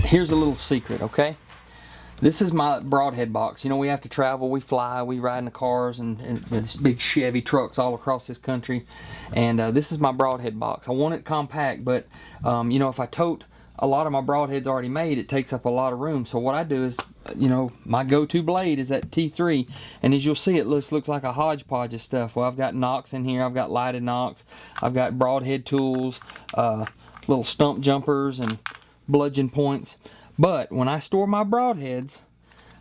here's a little secret, okay? This is my broadhead box. You know, we have to travel, we fly, we ride in the cars and these big Chevy trucks all across this country. And this is my broadhead box. I want it compact, but you know, if I tote a lot of my broadheads already made, it takes up a lot of room. So what I do is, you know, my go-to blade is that T3, and as you'll see, it looks like a hodgepodge of stuff. Well, I've got nocks in here, I've got lighted nocks, I've got broadhead tools, little stump jumpers and bludgeon points. But when I store my broadheads,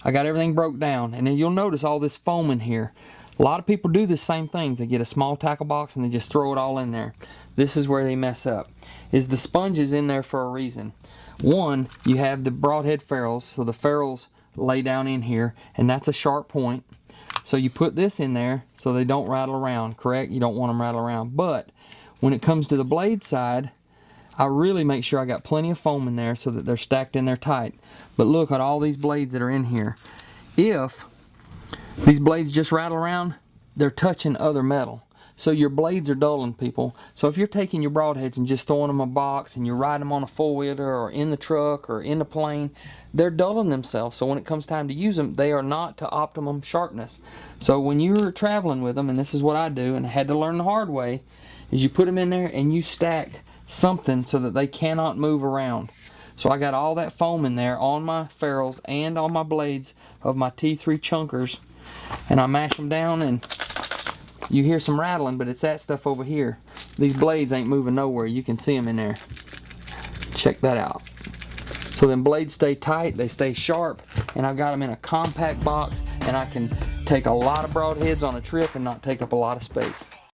I got everything broke down, and then you'll notice all this foam in here. A lot of people do the same things. They get a small tackle box and they just throw it all in there. This is where they mess up. Is the sponge is in there for a reason. One, you have the broadhead ferrules, so the ferrules lay down in here, and that's a sharp point. So you put this in there so they don't rattle around, correct? You don't want them rattle around. But when it comes to the blade side, I really make sure I got plenty of foam in there so that they're stacked in there tight. But look at all these blades that are in here. If these blades just rattle around, they're touching other metal. So your blades are dulling, people. So if you're taking your broadheads and just throwing them in a box and you're riding them on a four-wheeler or in the truck or in the plane, they're dulling themselves. So when it comes time to use them, they are not to optimum sharpness. So when you're traveling with them, and this is what I do, and I had to learn the hard way, is you put them in there and you stack something so that they cannot move around. So I got all that foam in there on my ferrules and on my blades of my T3 chunkers, and I mash them down, and you hear some rattling, but it's that stuff over here. These blades ain't moving nowhere. You can see them in there. Check that out. So them blades stay tight, they stay sharp, and I've got them in a compact box, and I can take a lot of broadheads on a trip and not take up a lot of space.